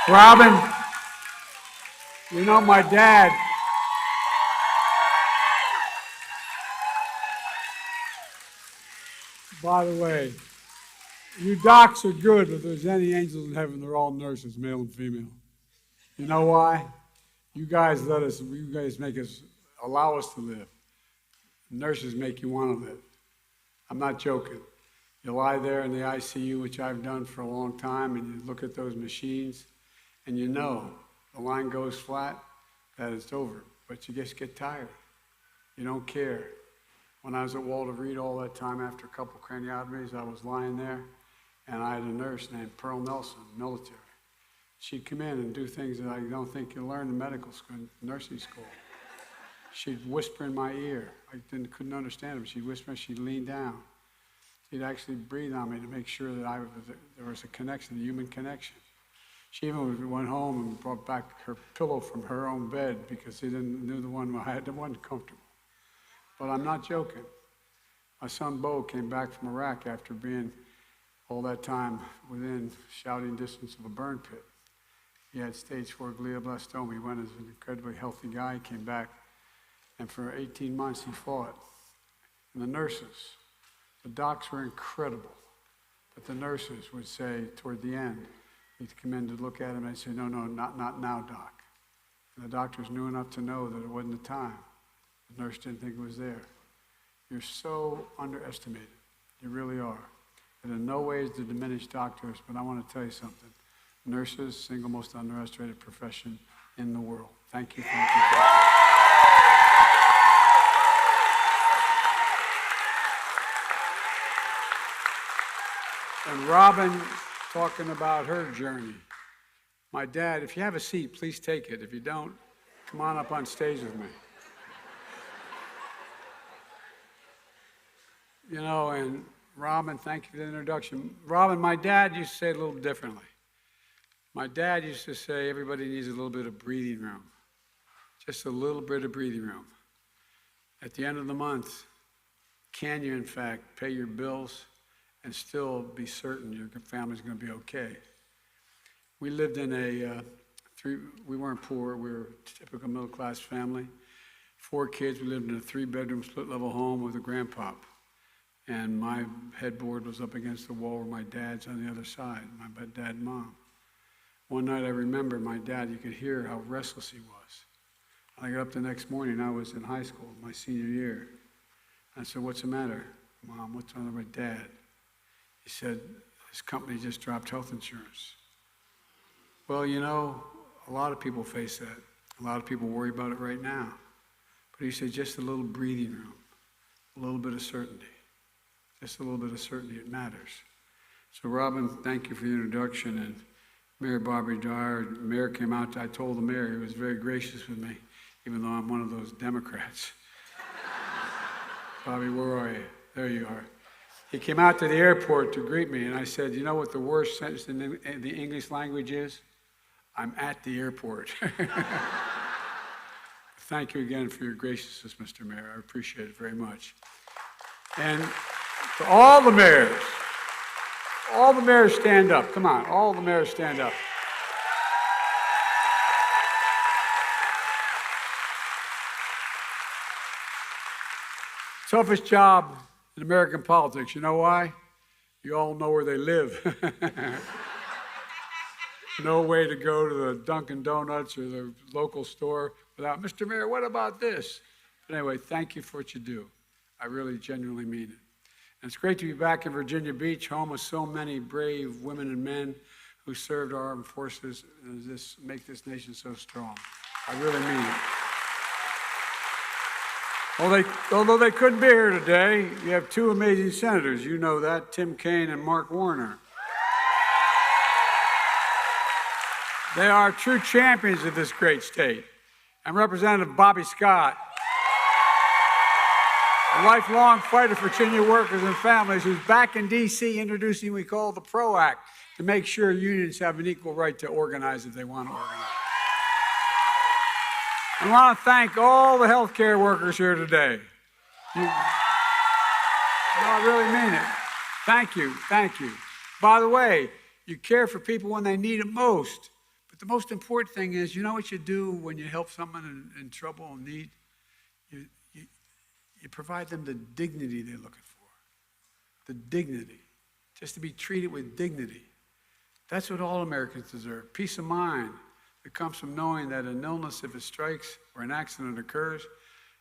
Robin, you know my dad, by the way, you docs are good, but if there's any angels in heaven, they're all nurses, male and female. You know why? You guys make us, allow us to live. Nurses make you want to live. I'm not joking. You lie there in the ICU, which I've done for a long time, and you look at those machines, and you know the line goes flat, that it's over. But you just get tired. You don't care. When I was at Walter Reed all that time, after a couple craniotomies, I was lying there, and I had a nurse named Pearl Nelson, military. She'd come in and do things that I don't think you learn in medical school, nursing school. She'd whisper in my ear. I couldn't understand it, but she'd whisper, she'd lean down. She'd actually breathe on me to make sure that there was a connection, a human connection. She even went home and brought back her pillow from her own bed because she knew the one I had that wasn't comfortable. But I'm not joking. My son Bo came back from Iraq after being all that time within shouting distance of a burn pit. He had stage 4 glioblastoma. He went as an incredibly healthy guy. He came back, and for 18 months he fought. And the nurses, the docs were incredible, but the nurses would say toward the end, he'd come in to look at him and they'd say, no, not now, doc. And the doctors knew enough to know that it wasn't the time. The nurse didn't think it was there. You're so underestimated. You really are. And in no way is to diminish doctors, but I want to tell you something. Nurses, single most underestimated profession in the world. Thank you. And Robin, talking about her journey. My dad, if you have a seat, please take it. If you don't, come on up on stage with me. You know, and Robin, thank you for the introduction. Robin, my dad used to say it a little differently. My dad used to say everybody needs a little bit of breathing room. Just a little bit of breathing room. At the end of the month, can you, in fact, pay your bills and still be certain your family's going to be okay? We lived in we weren't poor, we were a typical middle-class family. 4 kids, we lived in a 3-bedroom split-level home with a grandpop. And my headboard was up against the wall where my dad's on the other side, my dad and mom. One night I remember my dad, you could hear how restless he was. I got up the next morning, I was in high school, my senior year. I said, what's the matter? Mom, what's wrong with my dad? He said, his company just dropped health insurance. Well, you know, a lot of people face that. A lot of people worry about it right now. But he said, just a little breathing room, a little bit of certainty. Just a little bit of certainty, it matters. So Robin, thank you for the introduction. And Mayor Bobby Dyer, the mayor came out, I told the mayor, he was very gracious with me, even though I'm one of those Democrats. Bobby, where are you? There you are. He came out to the airport to greet me, and I said, you know what the worst sentence in the English language is? I'm at the airport. Thank you again for your graciousness, Mr. Mayor. I appreciate it very much. And to all the mayors stand up. Come on, all the mayors stand up. Toughest job in American politics. You know why? You all know where they live. No way to go to the Dunkin' Donuts or the local store without, Mr. Mayor, what about this? But anyway, thank you for what you do. I really genuinely mean it. And it's great to be back in Virginia Beach, home of so many brave women and men who served our armed forces and make this nation so strong. I really mean it. Although they couldn't be here today, you have 2 amazing senators. You know that, Tim Kaine and Mark Warner. They are true champions of this great state. And Representative Bobby Scott, a lifelong fighter for Virginia workers and families, who's back in D.C. introducing what we call the PRO Act to make sure unions have an equal right to organize if they want to organize. I want to thank all the healthcare workers here today. I really mean it. Thank you, thank you. By the way, you care for people when they need it most. But the most important thing is, you know what you do when you help someone in trouble and need? You provide them the dignity they're looking for. The dignity. Just to be treated with dignity. That's what all Americans deserve. Peace of mind that comes from knowing that an illness, if it strikes or an accident occurs,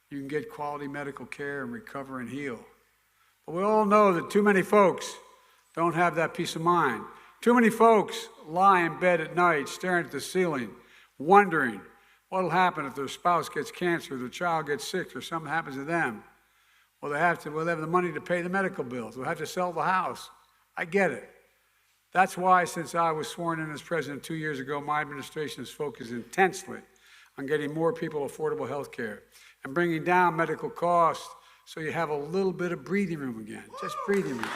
you can get quality medical care and recover and heal. But we all know that too many folks don't have that peace of mind. Too many folks lie in bed at night staring at the ceiling, wondering what will happen if their spouse gets cancer, their child gets sick, or something happens to them. Well, they have the money to pay the medical bills. They'll have to sell the house. I get it. That's why, since I was sworn in as president 2 years ago, my administration has focused intensely on getting more people affordable health care and bringing down medical costs so you have a little bit of breathing room again, just breathing room.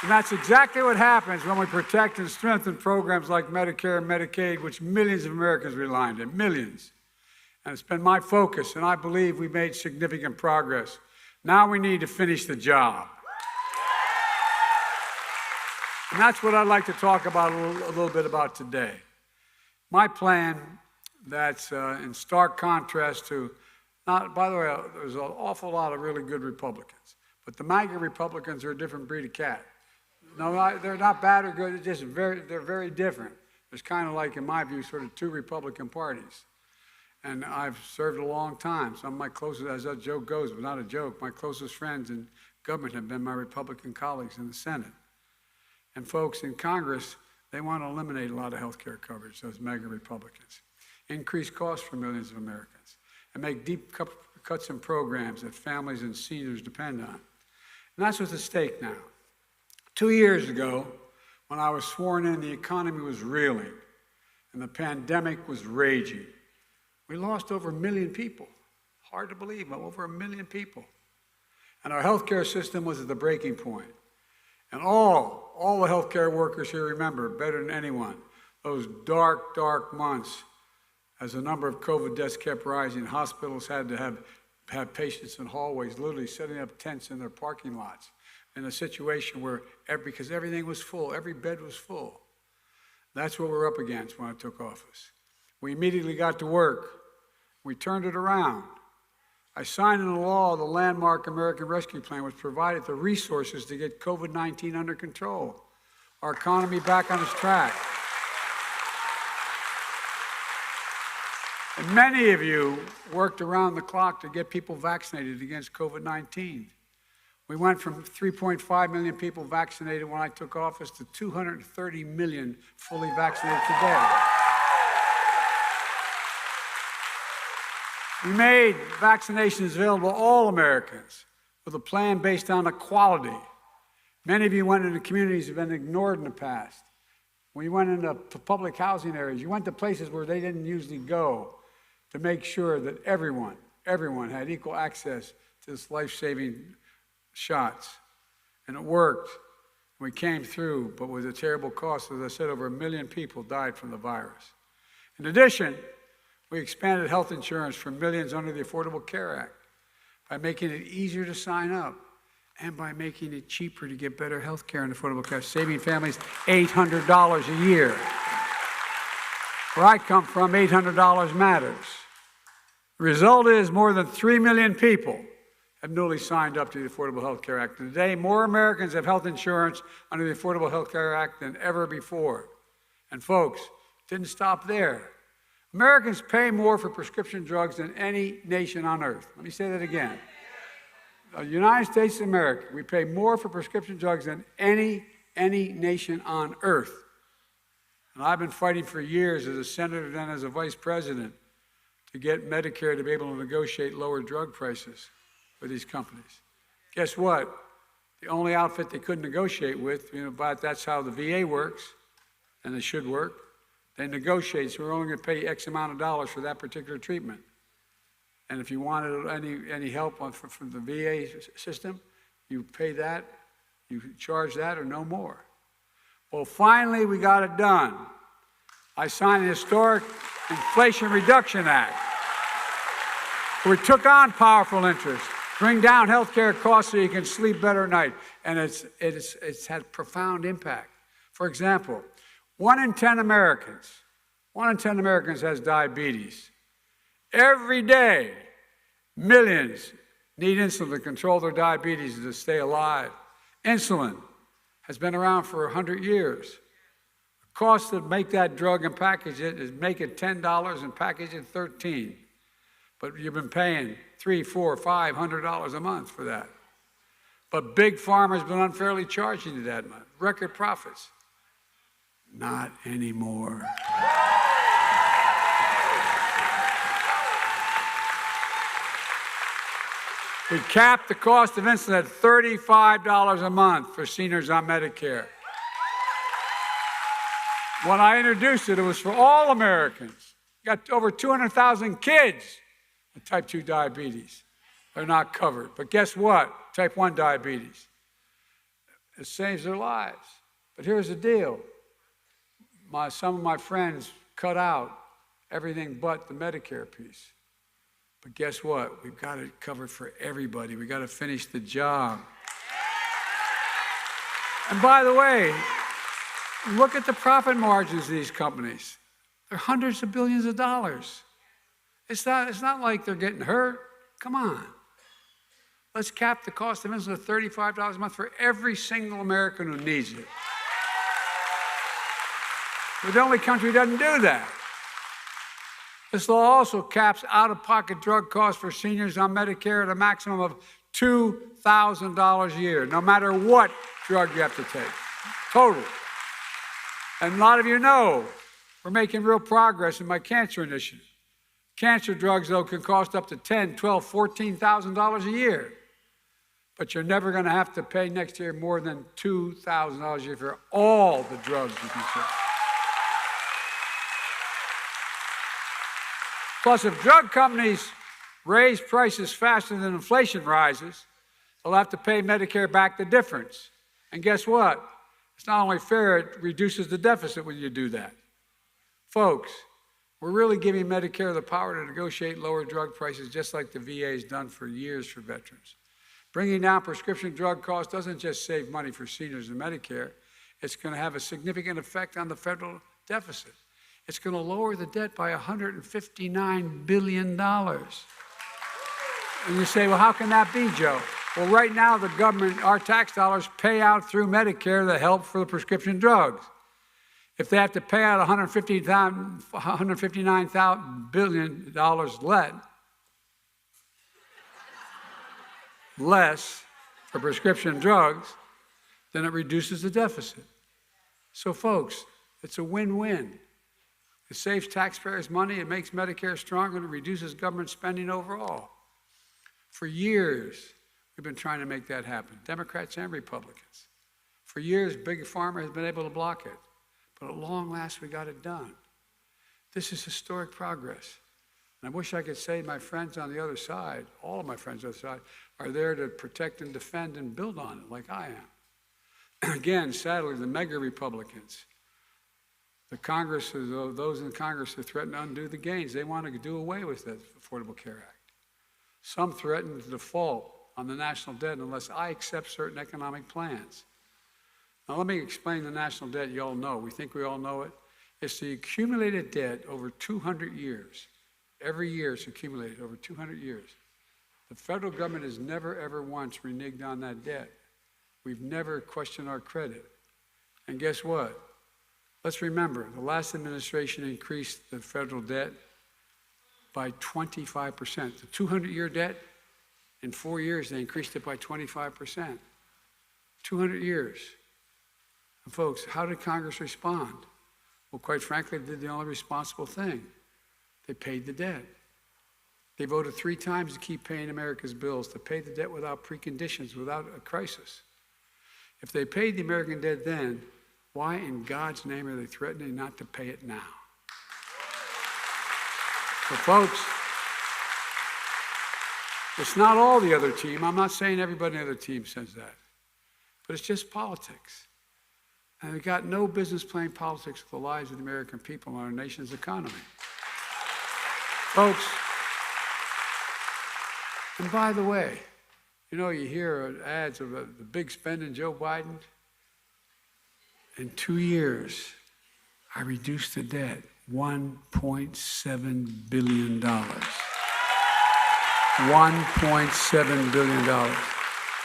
And that's exactly what happens when we protect and strengthen programs like Medicare and Medicaid, which millions of Americans rely on, millions. And it's been my focus, and I believe we made significant progress. Now we need to finish the job. And that's what I'd like to talk about a little bit about today. My plan that's in stark contrast to, by the way, there's an awful lot of really good Republicans, but the MAGA Republicans are a different breed of cat. No, they're not bad or good, they're very different. There's kind of like, in my view, sort of two Republican parties. And I've served a long time. Some of my closest, as that joke goes, but not a joke, my closest friends in government have been my Republican colleagues in the Senate. And folks in Congress, they want to eliminate a lot of health care coverage, those MAGA Republicans, increase costs for millions of Americans, and make deep cuts in programs that families and seniors depend on. And that's what's at stake now. 2 years ago, when I was sworn in, the economy was reeling, and the pandemic was raging. We lost over 1 million people. Hard to believe, but over 1 million people. And our healthcare system was at the breaking point. And all the healthcare workers here remember, better than anyone, those dark, dark months as the number of COVID deaths kept rising. Hospitals had to have patients in hallways, literally setting up tents in their parking lots in a situation where, because everything was full, every bed was full. That's what we're up against when I took office. We immediately got to work. We turned it around. I signed into law the landmark American Rescue Plan, which provided the resources to get COVID-19 under control, our economy back on its track. And many of you worked around the clock to get people vaccinated against COVID-19. We went from 3.5 million people vaccinated when I took office to 230 million fully vaccinated today. We made vaccinations available to all Americans with a plan based on equality. Many of you went into communities that have been ignored in the past. When you went into public housing areas, you went to places where they didn't usually go to make sure that everyone had equal access to this life-saving shots. And it worked. We came through, but with a terrible cost. As I said, over 1 million people died from the virus. In addition, we expanded health insurance for millions under the Affordable Care Act by making it easier to sign up and by making it cheaper to get better health care and affordable care, saving families $800 a year. Where I come from, $800 matters. The result is more than 3 million people have newly signed up to the Affordable Health Care Act. Today, more Americans have health insurance under the Affordable Health Care Act than ever before. And folks, it didn't stop there. Americans pay more for prescription drugs than any nation on earth. Let me say that again. The United States of America, we pay more for prescription drugs than any nation on earth. And I've been fighting for years as a senator, then as a vice president, to get Medicare to be able to negotiate lower drug prices for these companies. Guess what? The only outfit they couldn't negotiate with, but that's how the VA works, and it should work. They negotiate, so we're only going to pay X amount of dollars for that particular treatment. And if you wanted any help from the VA system, you pay that, you charge that or no more. Well, finally, we got it done. I signed the historic Inflation Reduction Act. We took on powerful interests, bring down health care costs so you can sleep better at night. And it's had profound impact. For example, 1 in 10 Americans, 1 in 10 Americans has diabetes. Every day, millions need insulin to control their diabetes and to stay alive. Insulin has been around for 100 years. The cost to make that drug and package it is make it $10 and package it $13. But you've been paying $300, $400, $500 a month for that. But Big Pharma has been unfairly charging you that much. Record profits. Not anymore. We capped the cost of insulin at $35 a month for seniors on Medicare. When I introduced it, it was for all Americans. Got over 200,000 kids with type 2 diabetes. They're not covered. But guess what? Type 1 diabetes. It saves their lives. But here's the deal. Some of my friends cut out everything but the Medicare piece. But guess what? We've got it covered for everybody. We've got to finish the job. And by the way, look at the profit margins of these companies. They're hundreds of billions of dollars. It's not like they're getting hurt. Come on. Let's cap the cost of insulin at $35 a month for every single American who needs it. We're the only country that doesn't do that. This law also caps out-of-pocket drug costs for seniors on Medicare at a maximum of $2,000 a year, no matter what drug you have to take. Total. And a lot of you know we're making real progress in my cancer initiative. Cancer drugs, though, can cost up to $10,000, $12,000, $14,000 a year. But you're never going to have to pay next year more than $2,000 a year for all the drugs you can take. Plus, if drug companies raise prices faster than inflation rises, they'll have to pay Medicare back the difference. And guess what? It's not only fair, it reduces the deficit when you do that. Folks, we're really giving Medicare the power to negotiate lower drug prices, just like the VA has done for years for veterans. Bringing down prescription drug costs doesn't just save money for seniors and Medicare. It's going to have a significant effect on the federal deficit. It's going to lower the debt by $159 billion. And you say, well, how can that be, Joe? Well, right now, the government, our tax dollars, pay out through Medicare the help for the prescription drugs. If they have to pay out $159 billion less for prescription drugs, then it reduces the deficit. So, folks, it's a win-win. It saves taxpayers money, it makes Medicare stronger, and it reduces government spending overall. For years, we've been trying to make that happen, Democrats and Republicans. For years, Big Pharma has been able to block it, but at long last, we got it done. This is historic progress. And I wish I could say my friends on the other side, all of my friends on the other side, are there to protect and defend and build on it like I am. Again, sadly, the mega Republicans, the Congress, those in Congress who threaten to undo the gains, they want to do away with the Affordable Care Act. Some threaten to default on the national debt unless I accept certain economic plans. Now let me explain the national debt you all know. We think we all know it. It's the accumulated debt over 200 years. Every year it's accumulated over 200 years. The federal government has never, ever once reneged on that debt. We've never questioned our credit. And guess what? Let's remember, the last administration increased the federal debt by 25%. The 200-year debt, in 4 years, they increased it by 25%. 200 years. And folks, how did Congress respond? Well, quite frankly, they did the only responsible thing. They paid the debt. They voted 3 times to keep paying America's bills, to pay the debt without preconditions, without a crisis. If they paid the American debt then, why in God's name are they threatening not to pay it now? So folks, it's not all the other team. I'm not saying everybody on the other team says that. But it's just politics. And we've got no business playing politics with the lives of the American people and our nation's economy. Folks, and by the way, you know, you hear ads of the big spending Joe Biden. In 2 years, I reduced the debt $1.7 billion. $1.7 billion.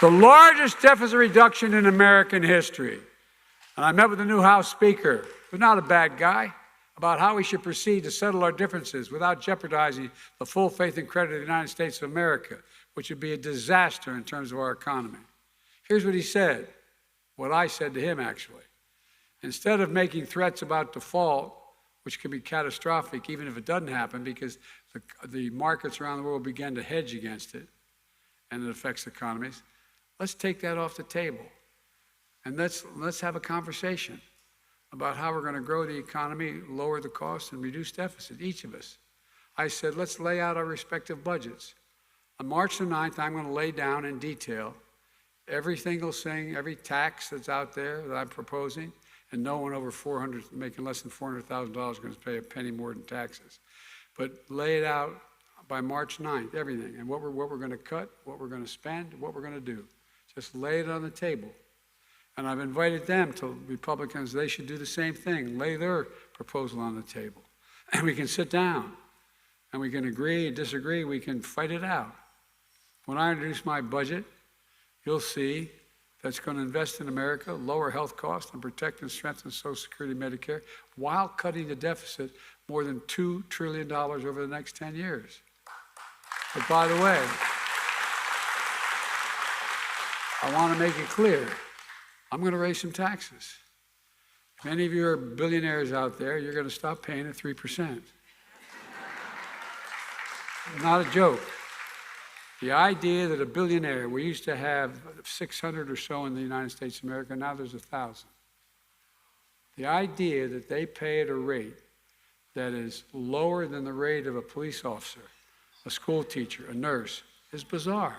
The largest deficit reduction in American history. And I met with the new House Speaker, who's not a bad guy, about how we should proceed to settle our differences without jeopardizing the full faith and credit of the United States of America, which would be a disaster in terms of our economy. Here's what he said, what I said to him, actually. Instead of making threats about default, which could be catastrophic even if it doesn't happen because the markets around the world begin to hedge against it and it affects economies, let's take that off the table. And let's have a conversation about how we're going to grow the economy, lower the cost, and reduce deficit, each of us. I said, let's lay out our respective budgets. On March the 9th, I'm going to lay down in detail every single thing, every tax that's out there that I'm proposing, and no one over making less than $400,000 is going to pay a penny more than taxes. But lay it out by March 9th, everything, and what we're going to cut, what we're going to spend, what we're going to do. Just lay it on the table. And I've invited them, to Republicans, they should do the same thing, lay their proposal on the table. And we can sit down, and we can agree and disagree, we can fight it out. When I introduce my budget, you'll see that's going to invest in America, lower health costs, and protect and strengthen Social Security and Medicare, while cutting the deficit more than $2 trillion over the next 10 years. But by the way, I want to make it clear, I'm going to raise some taxes. If any of you are billionaires out there, you're going to stop paying at 3%. Not a joke. The idea that a billionaire, we used to have 600 or so in the United States of America, now there's 1,000. The idea that they pay at a rate that is lower than the rate of a police officer, a school teacher, a nurse, is bizarre.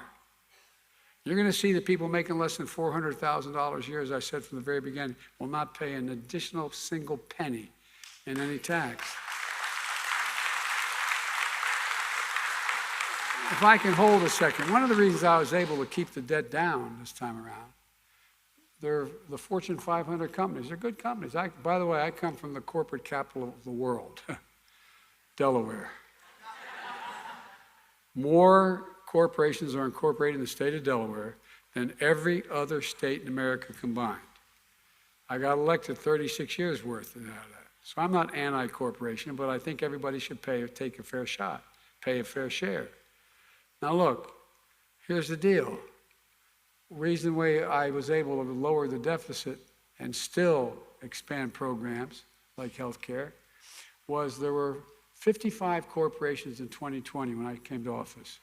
You're going to see that people making less than $400,000 a year, as I said from the very beginning, will not pay an additional single penny in any tax. If I can hold a second, one of the reasons I was able to keep the debt down this time around, they're the Fortune 500 companies. They're good companies. By the way, I come from the corporate capital of the world, Delaware. More corporations are incorporated in the state of Delaware than every other state in America combined. I got elected 36 years worth of that. So I'm not anti-corporation, but I think everybody should take a fair shot, pay a fair share. Now look, here's the deal. Reason why I was able to lower the deficit and still expand programs like healthcare was there were 55 corporations in 2020 when I came to office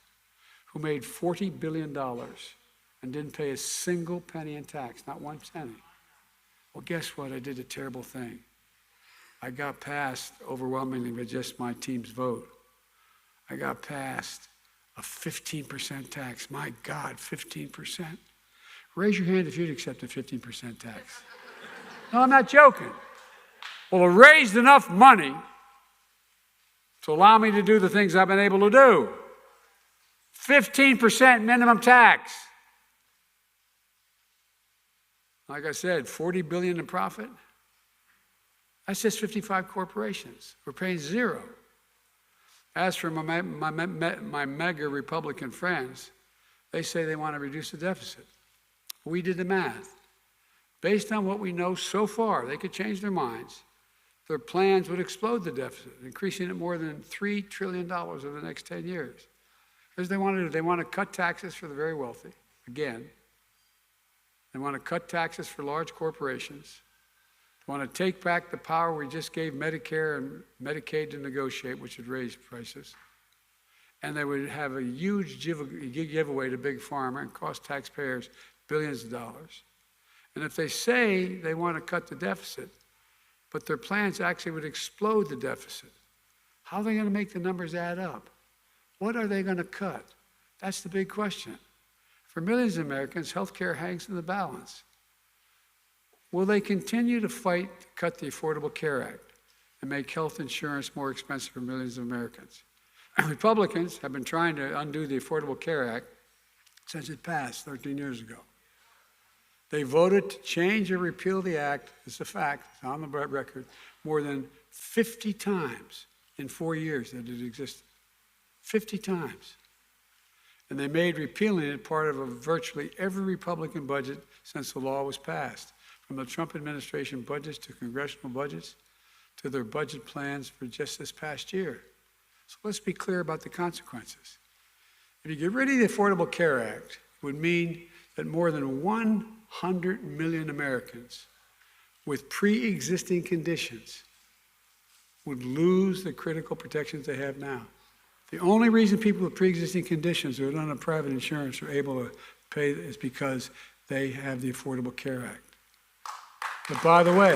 who made $40 billion and didn't pay a single penny in tax, not one penny. Well, guess what? I did a terrible thing. I got passed overwhelmingly with just my team's vote. I got passed a 15% tax. My God, 15%. Raise your hand if you'd accept a 15% tax. No, I'm not joking. Well, it raised enough money to allow me to do the things I've been able to do. 15% minimum tax. Like I said, $40 billion in profit. That's just 55 corporations. We're paying zero. As for my mega Republican friends, they say they want to reduce the deficit. We did the math. Based on what we know so far, they could change their minds. Their plans would explode the deficit, increasing it more than $3 trillion over the next 10 years. Here's what they want to do. They want to cut taxes for the very wealthy, again. They want to cut taxes for large corporations. They want to take back the power we just gave Medicare and Medicaid to negotiate, which would raise prices. And they would have a huge giveaway to Big Pharma and cost taxpayers billions of dollars. And if they say they want to cut the deficit, but their plans actually would explode the deficit, how are they going to make the numbers add up? What are they going to cut? That's the big question. For millions of Americans, health care hangs in the balance. Will they continue to fight to cut the Affordable Care Act and make health insurance more expensive for millions of Americans? Republicans have been trying to undo the Affordable Care Act since it passed 13 years ago. They voted to change or repeal the act, it's a fact, it's on the record, more than 50 times in 4 years that it existed. 50 times. And they made repealing it part of virtually every Republican budget since the law was passed, from the Trump administration budgets to congressional budgets to their budget plans for just this past year. So let's be clear about the consequences. If you get rid of the Affordable Care Act, it would mean that more than 100 million Americans with pre-existing conditions would lose the critical protections they have now. The only reason people with pre-existing conditions who are on a private insurance are able to pay is because they have the Affordable Care Act. But by the way,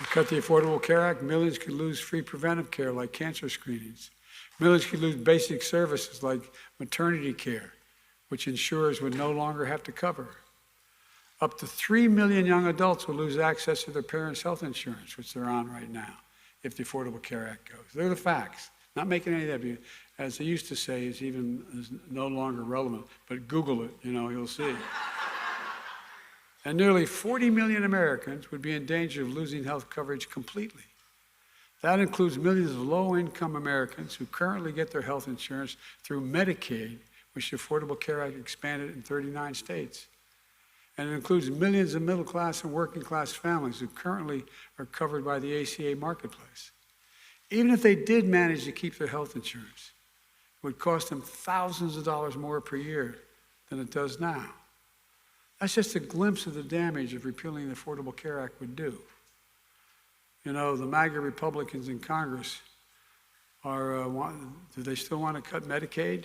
you cut the Affordable Care Act, millions could lose free preventive care like cancer screenings. Millions could lose basic services like maternity care, which insurers would no longer have to cover. Up to 3 million young adults will lose access to their parents' health insurance, which they're on right now, if the Affordable Care Act goes. They're the facts. Not making any of that, as they used to say, is no longer relevant. But Google it, you'll see. And nearly 40 million Americans would be in danger of losing health coverage completely. That includes millions of low-income Americans who currently get their health insurance through Medicaid, which the Affordable Care Act expanded in 39 states. And it includes millions of middle-class and working-class families who currently are covered by the ACA marketplace. Even if they did manage to keep their health insurance, it would cost them thousands of dollars more per year than it does now. That's just a glimpse of the damage of repealing the Affordable Care Act would do. The MAGA Republicans in Congress do they still want to cut Medicaid?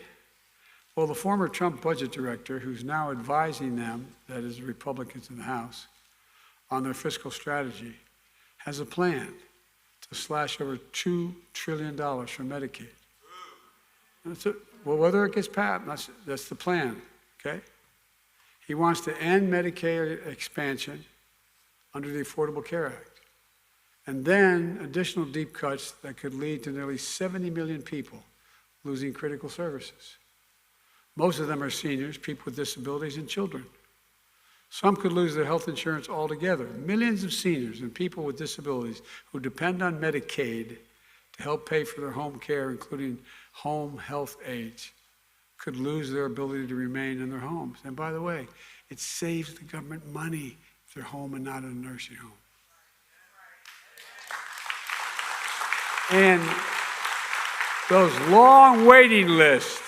Well, the former Trump budget director, who's now advising them, that is the Republicans in the House, on their fiscal strategy, has a plan to slash over $2 trillion from Medicaid. Well, whether it gets passed, that's the plan, okay? He wants to end Medicare expansion under the Affordable Care Act. And then additional deep cuts that could lead to nearly 70 million people losing critical services. Most of them are seniors, people with disabilities, and children. Some could lose their health insurance altogether. Millions of seniors and people with disabilities who depend on Medicaid to help pay for their home care, including home health aides, could lose their ability to remain in their homes. And by the way, it saves the government money if they're home and not in a nursing home. And those long waiting lists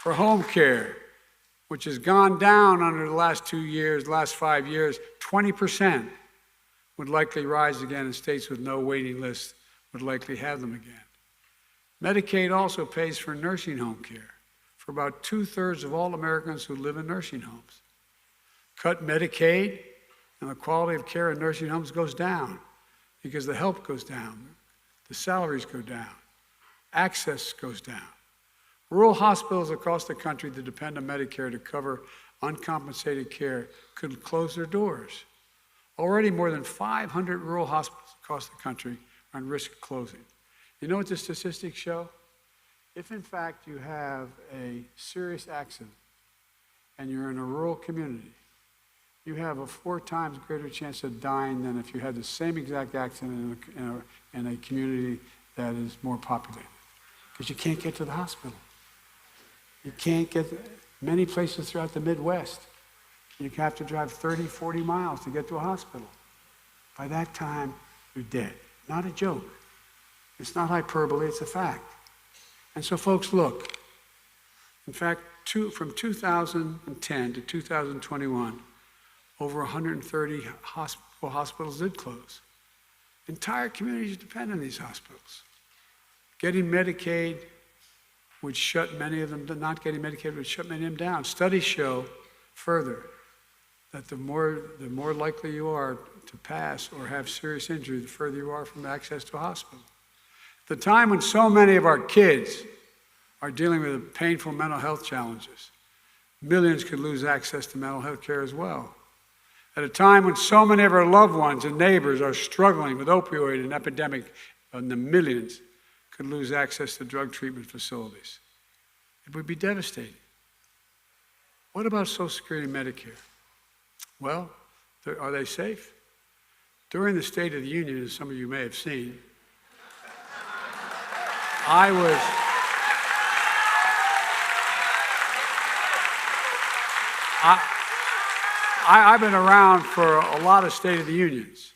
for home care, which has gone down under the last 2 years, last 5 years, 20% would likely rise again, and states with no waiting lists would likely have them again. Medicaid also pays for nursing home care for about 2/3 of all Americans who live in nursing homes. Cut Medicaid, and the quality of care in nursing homes goes down because the help goes down, the salaries go down, access goes down. Rural hospitals across the country that depend on Medicare to cover uncompensated care could close their doors. Already more than 500 rural hospitals across the country are on risk of closing. You know what the statistics show? If in fact you have a serious accident and you're in a rural community, you have a 4 times greater chance of dying than if you had the same exact accident in a community that is more populated, because you can't get to the hospital. You can't get many places throughout the Midwest. You have to drive 30, 40 miles to get to a hospital. By that time, you're dead. Not a joke. It's not hyperbole, it's a fact. And so folks, look. In fact, from 2010 to 2021, over 130 hospitals did close. Entire communities depend on these hospitals. Getting Medicaid would shut many of them, not getting Medicaid would shut many of them down. Studies show further that the more likely you are to pass or have serious injury, the further you are from access to a hospital. The time when so many of our kids are dealing with painful mental health challenges, millions could lose access to mental health care as well. At a time when so many of our loved ones and neighbors are struggling with opioid and epidemic, and the millions could lose access to drug treatment facilities. It would be devastating. What about Social Security and Medicare? Well, are they safe? During the State of the Union, as some of you may have seen, I've been around for a lot of State of the Unions.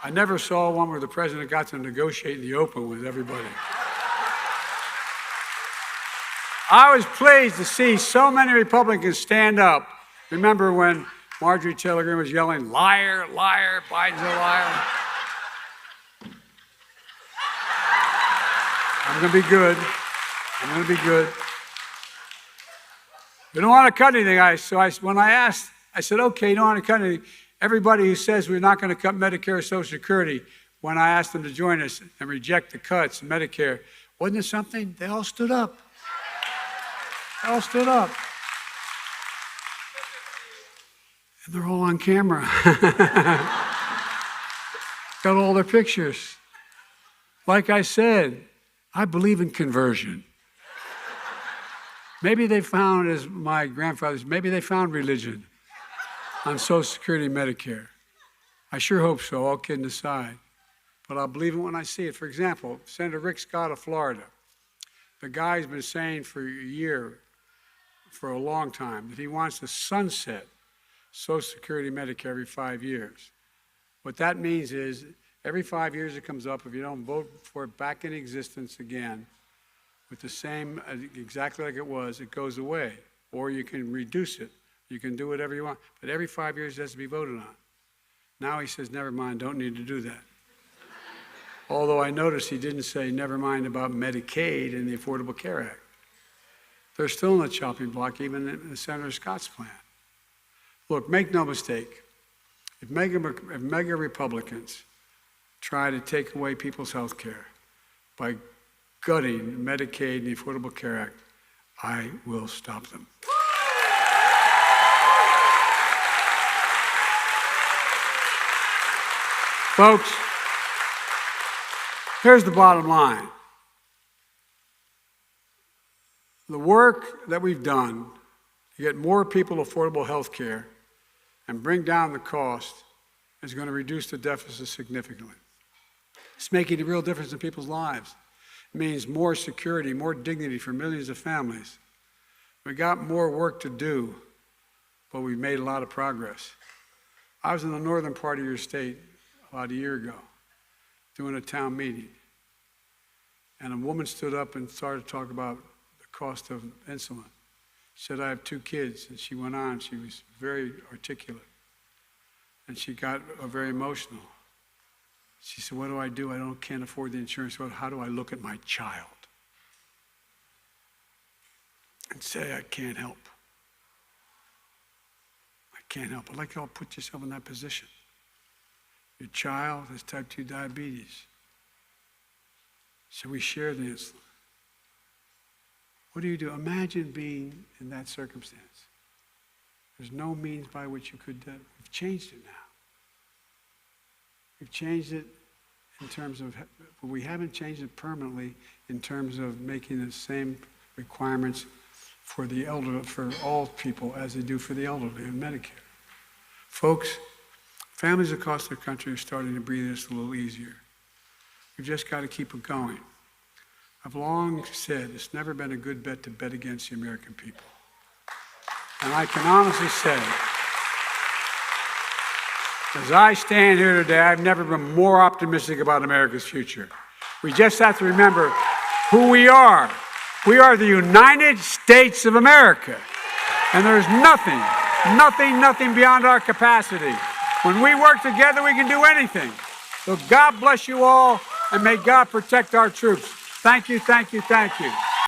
I never saw one where the president got to negotiate in the open with everybody. I was pleased to see so many Republicans stand up. Remember when Marjorie Taylor Greene was yelling, "Liar, liar, Biden's a liar"? I'm going to be good. I'm going to be good. We don't want to cut anything. When I asked, I said, okay, you don't want to cut anything. Everybody who says we're not going to cut Medicare or Social Security, when I asked them to join us and reject the cuts in Medicare, wasn't it something? They all stood up. They all stood up. And they're all on camera. Got all their pictures. Like I said, I believe in conversion. Maybe they found, as my grandfathers, maybe they found religion on Social Security and Medicare. I sure hope so, all kidding aside. But I'll believe it when I see it. For example, Senator Rick Scott of Florida, the guy's been saying for a year, for a long time, that he wants to sunset Social Security and Medicare every 5 years. What that means is every 5 years it comes up, if you don't vote for it back in existence again, with the same, exactly like it was, it goes away. Or you can reduce it. You can do whatever you want. But every 5 years it has to be voted on. Now he says, never mind, don't need to do that. Although I noticed he didn't say never mind about Medicaid and the Affordable Care Act. They're still in the chopping block, even in Senator Scott's plan. Look, make no mistake. If mega Republicans try to take away people's health care by gutting Medicaid and the Affordable Care Act, I will stop them. Folks, here's the bottom line. The work that we've done to get more people affordable health care and bring down the cost is going to reduce the deficit significantly. It's making a real difference in people's lives. It means more security, more dignity for millions of families. We got more work to do, but we've made a lot of progress. I was in the northern part of your state about a year ago doing a town meeting, and a woman stood up and started to talk about the cost of insulin. She said, I have 2 kids, and she went on. She was very articulate, and she got very emotional. She said, what do? I can't afford the insurance. Well, how do I look at my child and say I can't help? I can't help. I'd like you all to put yourself in that position. Your child has type 2 diabetes. Should we share the insulin? What do you do? Imagine being in that circumstance. There's no means by which you could, we've changed it now. We've changed it in terms of, but we haven't changed it permanently in terms of making the same requirements for the elderly, for all people as they do for the elderly in Medicare. Folks, families across the country are starting to breathe this a little easier. We've just got to keep it going. I've long said it's never been a good bet to bet against the American people. And I can honestly say, as I stand here today, I've never been more optimistic about America's future. We just have to remember who we are. We are the United States of America. And there's nothing beyond our capacity. When we work together, we can do anything. So God bless you all, and may God protect our troops. Thank you, thank you, thank you.